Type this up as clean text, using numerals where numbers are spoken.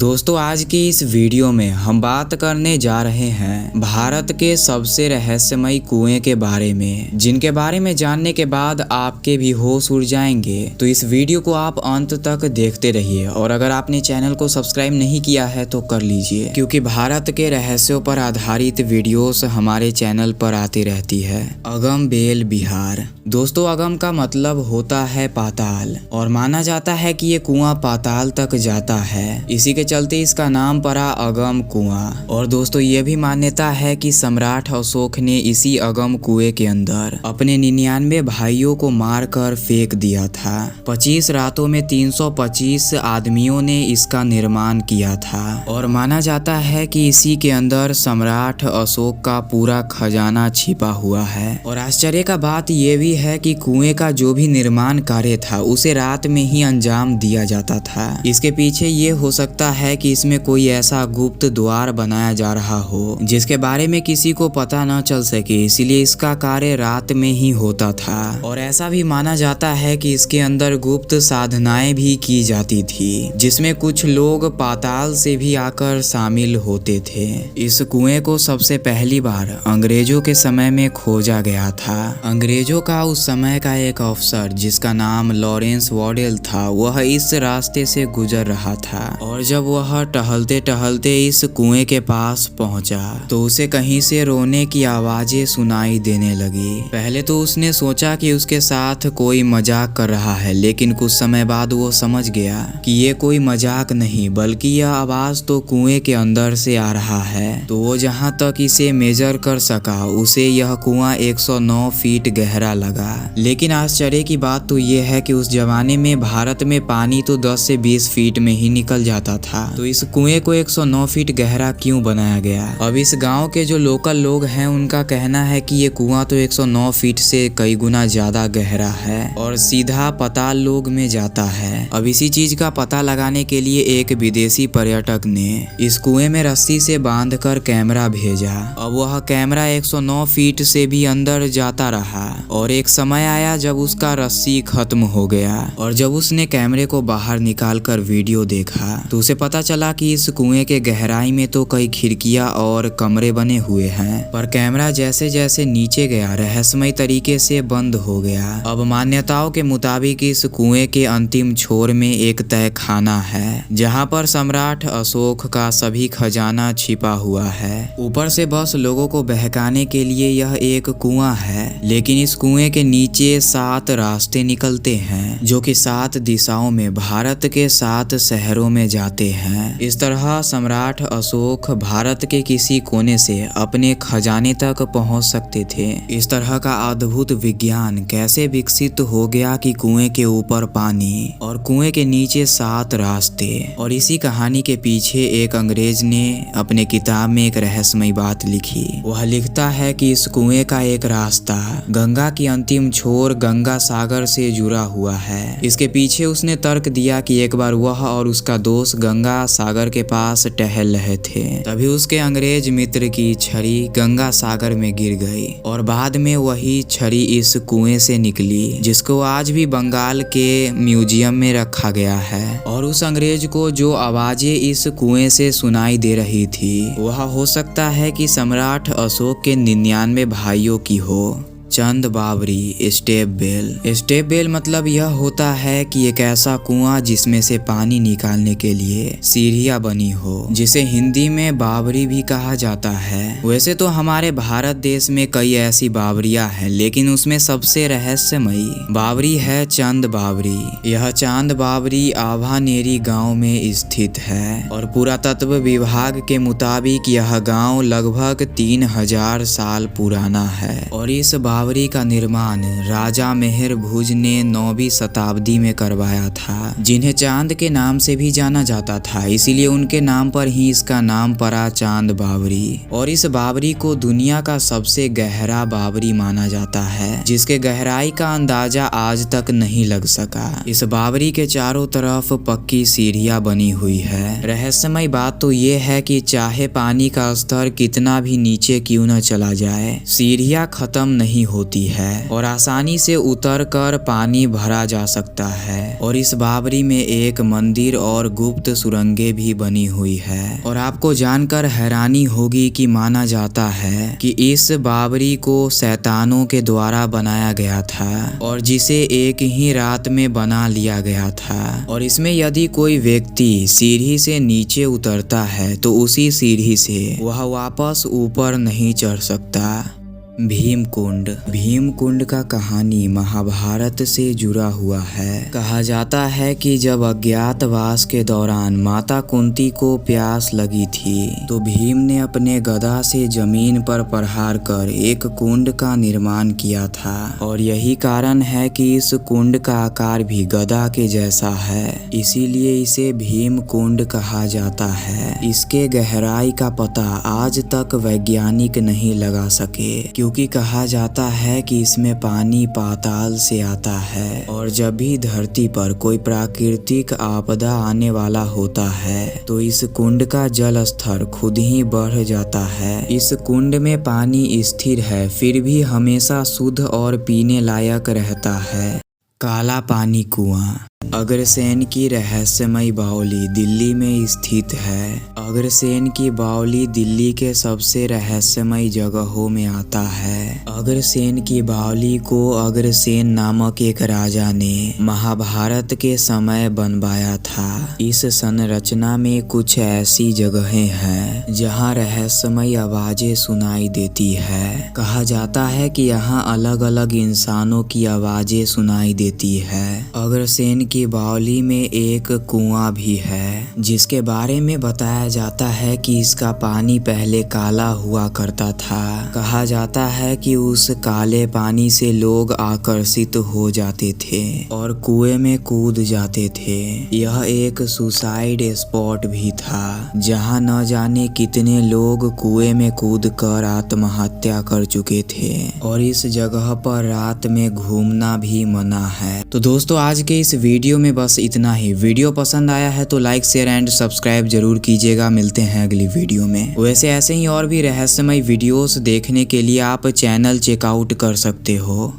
दोस्तों आज की इस वीडियो में हम बात करने जा रहे हैं भारत के सबसे रहस्यमयी कुएं के बारे में, जिनके बारे में जानने के बाद आपके भी होश उड़ जाएंगे। तो इस वीडियो को आप अंत तक देखते रहिए और अगर आपने चैनल को सब्सक्राइब नहीं किया है तो कर लीजिए, क्योंकि भारत के रहस्यों पर आधारित वीडियोस हमारे चैनल पर आती रहती है। अगम बेल बिहार। दोस्तों अगम का मतलब होता है पाताल और माना जाता है कि ये कुआं पाताल तक जाता है। इसी के चलते इसका नाम पड़ा अगम कुआं। और दोस्तों ये भी मान्यता है कि सम्राट अशोक ने इसी अगम कुएं के अंदर अपने 99 भाइयों को मारकर फेंक दिया था। 25 रातों में 325 आदमियों ने इसका निर्माण किया था और माना जाता है कि इसी के अंदर सम्राट अशोक का पूरा खजाना छिपा हुआ है। और आश्चर्य का बात यह भी है कि कुएं का जो भी निर्माण कार्य था उसे रात में ही अंजाम दिया जाता था। इसके पीछे ये हो सकता है कि इसमें कोई ऐसा गुप्त द्वार बनाया जा रहा हो जिसके बारे में किसी को पता न चल सके, इसीलिए इसका कार्य रात में ही होता था। और ऐसा भी माना जाता है कि इसके अंदर गुप्त साधनाएं भी की जाती थी, जिसमें कुछ लोग पाताल से भी आकर शामिल होते थे। इस कुएं को सबसे पहली बार अंग्रेजों के समय में खोजा गया था। अंग्रेजों का उस समय का एक अफसर जिसका नाम लॉरेंस वॉडेल था, वह इस रास्ते से गुजर रहा था और जब वह टहलते टहलते इस कुएं के पास पहुंचा तो उसे कहीं से रोने की आवाजें सुनाई देने लगी। पहले तो उसने सोचा कि उसके साथ कोई मजाक कर रहा है, लेकिन कुछ समय बाद वो समझ गया कि ये कोई मजाक नहीं बल्कि यह आवाज तो कुएं के अंदर से आ रहा है। तो वो जहां तक इसे मेजर कर सका उसे यह कुआं 109 फीट गहरा लगा। लेकिन आश्चर्य की बात तो ये है कि उस जमाने में भारत में पानी तो 10 से 20 फीट में ही निकल जाता था, तो इस कुएं को 109 फीट गहरा क्यों बनाया गया? अब इस गांव के जो लोकल लोग हैं उनका कहना है कि ये कुआं तो 109 फीट से कई गुना ज्यादा गहरा है और सीधा पाताल लोक में जाता है। अब इसी चीज का पता लगाने के लिए एक विदेशी पर्यटक ने इस कुएं में रस्सी से बांधकर कैमरा भेजा। अब वह कैमरा 109 फीट से भी अंदर जाता रहा और एक समय आया जब उसका रस्सी खत्म हो गया और जब उसने कैमरे को बाहर निकाल कर वीडियो देखा तो उसे पता चला कि इस कुएं के गहराई में तो कई खिड़कियां और कमरे बने हुए हैं, पर कैमरा जैसे जैसे नीचे गया रहस्यमय तरीके से बंद हो गया। अब मान्यताओं के मुताबिक इस कुएं के अंतिम छोर में एक तहखाना है जहां पर सम्राट अशोक का सभी खजाना छिपा हुआ है। ऊपर से बस लोगों को बहकाने के लिए यह एक कुआं है, लेकिन इस कुएं के नीचे 7 रास्ते निकलते हैं जो कि 7 दिशाओं में भारत के 7 शहरों में जाते हैं। इस तरह सम्राट अशोक भारत के किसी कोने से अपने खजाने तक पहुंच सकते थे। इस तरह का अद्भुत विज्ञान कैसे विकसित हो गया कि कुएं के ऊपर पानी और कुएं के नीचे 7 रास्ते। और इसी कहानी के पीछे एक अंग्रेज ने अपने किताब में एक रहस्यमय बात लिखी। वह लिखता है कि इस कुएं का एक रास्ता गंगा की अंतिम छोर गंगा सागर से जुड़ा हुआ है। इसके पीछे उसने तर्क दिया कि एक बार वह और उसका दोस्त गंगा सागर के पास टहल रहे थे, तभी उसके अंग्रेज मित्र की छड़ी गंगा सागर में गिर गई और बाद में वही छड़ी इस कुएं से निकली, जिसको आज भी बंगाल के म्यूजियम में रखा गया है। और उस अंग्रेज को जो आवाजें इस कुएं से सुनाई दे रही थी वह हो सकता है कि सम्राट अशोक के 99 भाइयों की हो। चंद बावरी स्टेप बेल। स्टेप बेल मतलब यह होता है कि एक ऐसा कुआं जिसमें से पानी निकालने के लिए सीढ़ियां बनी हो, जिसे हिंदी में बावरी भी कहा जाता है। वैसे तो हमारे भारत देश में कई ऐसी बावरियां हैं, लेकिन उसमें सबसे रहस्यमयी बावरी है चंद बावरी। यह चांद बावरी आभानेरी गांव में स्थित है और पुरातत्व विभाग के मुताबिक यह गांव लगभग 3000 साल पुराना है। और इस बावरी का निर्माण राजा मेहर भुज ने 9वीं शताब्दी में करवाया था, जिन्हें चांद के नाम से भी जाना जाता था, इसीलिए उनके नाम पर ही इसका नाम पड़ा चांद बावरी। और इस बावरी को दुनिया का सबसे गहरा बावरी माना जाता है, जिसके गहराई का अंदाजा आज तक नहीं लग सका। इस बावरी के चारों तरफ पक्की सीढ़ियां बनी हुई है। रहस्यमय बात तो ये है कि चाहे पानी का स्तर कितना भी नीचे क्यों न चला जाए, सीढ़ियां खत्म नहीं होती है और आसानी से उतर कर पानी भरा जा सकता है। और इस बावरी में एक मंदिर और गुप्त सुरंगें भी बनी हुई है। और आपको जानकर हैरानी होगी कि माना जाता है कि इस बावरी को शैतानों के द्वारा बनाया गया था और जिसे एक ही रात में बना लिया गया था। और इसमें यदि कोई व्यक्ति सीढ़ी से नीचे उतरता है तो उसी सीढ़ी से वह वापस ऊपर नहीं चढ़ सकता। भीम कुंड का कहानी महाभारत से जुड़ा हुआ है। कहा जाता है कि जब अज्ञातवास के दौरान माता कुंती को प्यास लगी थी तो भीम ने अपने गदा से जमीन पर प्रहार कर एक कुंड का निर्माण किया था। और यही कारण है कि इस कुंड का आकार भी गदा के जैसा है, इसीलिए इसे भीम कुंड कहा जाता है। इसके गहराई का पता आज तक वैज्ञानिक नहीं लगा सके, क्योंकि कहा जाता है कि इसमें पानी पाताल से आता है और जब भी धरती पर कोई प्राकृतिक आपदा आने वाला होता है तो इस कुंड का जल स्तर खुद ही बढ़ जाता है। इस कुंड में पानी स्थिर है, फिर भी हमेशा शुद्ध और पीने लायक रहता है। काला पानी कुआं। अग्रसेन की रहस्यमयी बावली दिल्ली में स्थित है। अग्रसेन की बावली दिल्ली के सबसे रहस्यमयी जगहों में आता है। अग्रसेन की बावली को अग्रसेन नामक एक राजा ने महाभारत के समय बनवाया था। इस संरचना में कुछ ऐसी जगहें हैं जहां रहस्यमयी आवाजें सुनाई देती है। कहा जाता है कि यहाँ अलग अलग इंसानों की आवाजें सुनाई देती है। अग्रसेन की बावली में एक कुआं भी है जिसके बारे में बताया जाता है कि इसका पानी पहले काला हुआ करता था। कहा जाता है कि उस काले पानी से लोग आकर्षित हो जाते थे और कुएं में कूद जाते थे। यह एक सुसाइड स्पॉट भी था जहां न जाने कितने लोग कुएं में कूद कर आत्महत्या कर चुके थे और इस जगह पर रात में घूमना भी मना है। तो दोस्तों आज के इस वीडियो में बस इतना ही। वीडियो पसंद आया है तो लाइक शेयर एंड सब्सक्राइब जरूर कीजिएगा। मिलते हैं अगली वीडियो में। वैसे ऐसे ही और भी रहस्यमय वीडियोस देखने के लिए आप चैनल चेकआउट कर सकते हो।